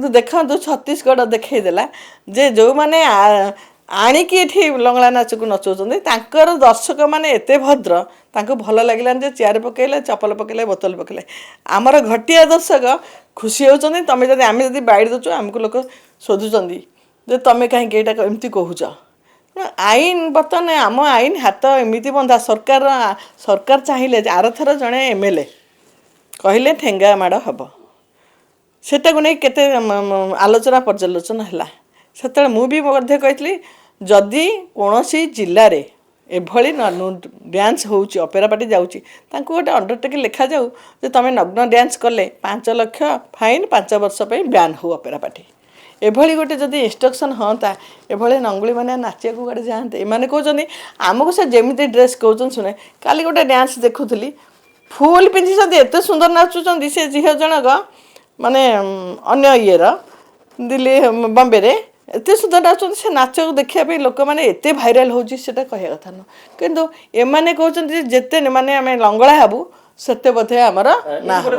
କିନ୍ତୁ ଦେଖନ୍ତୁ ଛତିଶଗଡ଼ ଦେଖେଇଦେଲା ଯେ ଯେଉଁମାନେ ଆଣିକି ଏଠି ଲଙ୍ଗଳା ନାଚକୁ ନଚାଉଛନ୍ତି ତାଙ୍କର ଦର୍ଶକମାନେ ଏତେ ଭଦ୍ର ତାଙ୍କୁ ଭଲ ଲାଗିଲାନି ଯେ ଚେୟାର ପକାଇଲେ ଚପଲ ପକାଇଲେ ବୋତଲ ପକାଇଲେ ଆମର ଘଟିଆ ଦର୍ଶକ ଖୁସି ହେଉଛନ୍ତି ତମେ ଯଦି ଆମେ ଯଦି ବାଇଡ଼ି ଦେଉଛୁ ଆମକୁ ଲୋକ ଶୋଧୁଛନ୍ତି ଯେ ତମେ କାହିଁକି ଏଇଟା ଏମିତି କହୁଛ ଆଇନ ବର୍ତ୍ତମାନ ଆମ ଆଇନ ହାତ ଏମିତି ବନ୍ଧା ସରକାର ଚାହିଁଲେ ଯେ ଆରଥର ଜଣେ MLA କହିଲେ ଠେଙ୍ଗା ମାଡ଼ ହେବ ସେଟାକୁ ନେଇ କେତେ ଆଲୋଚନା ପର୍ଯ୍ୟାଲୋଚନା ହେଲା ସେତେବେଳେ ମୁଁ ବି ମଧ୍ୟ କହିଥିଲି ଯଦି କୌଣସି ଜିଲ୍ଲାରେ ଏଭଳି ଡ୍ୟାନ୍ସ ହେଉଛି ଅପେରା ପାର୍ଟି ଯାଉଛି ତାଙ୍କୁ ଗୋଟେ ଅଣ୍ଡରଟେକିଂ ଲେଖାଯାଉ ଯେ ତୁମେ ନଗ୍ନ ଡ୍ୟାନ୍ସ କଲେ 5 ଲକ୍ଷ ଫାଇନ୍ 5 ବର୍ଷ ପାଇଁ ବ୍ୟାନ୍ ହେଉ ଅପେରା ପାର୍ଟି ଏଭଳି ଗୋଟେ ଯଦି ଇନଷ୍ଟ୍ରକ୍ସନ୍ ହୁଅନ୍ତା ଏଭଳି ନଙ୍ଗୁଳିମାନେ ନାଚିବାକୁ କୁଆଡ଼େ ଯାଆନ୍ତେ ଏମାନେ କହୁଛନ୍ତି ଆମକୁ ସେ ଯେମିତି ଡ୍ରେସ୍ କହୁଛନ୍ତି ଶୁଣେ କାଲି ଗୋଟେ ଡ୍ୟାନ୍ସ ଦେଖୁଥିଲି ଫୁଲ୍ ପିନ୍ଧିଛନ୍ତି ଏତେ ସୁନ୍ଦର ନାଚୁଛନ୍ତି ସେ ଝିଅ ଜଣକ ମାନେ ଅନ୍ୟ ଇଏର ଦିଲ୍ଲୀ ବମ୍ବେରେ ଏତେ ସୁନ୍ଦର ନାଚୁଛନ୍ତି ସେ ନାଚକୁ ଦେଖିବା ପାଇଁ ଲୋକମାନେ ଏତେ ଭାଇରାଲ ହେଉଛି ସେଇଟା କହିବା କଥା ନୁହଁ କିନ୍ତୁ ଏମାନେ କହୁଛନ୍ତି ଯେତେ ମାନେ ଆମେ ଲଙ୍ଗଳା ହେବୁ ସେତେ ବୋଧେ ଆମର ନା ହେବ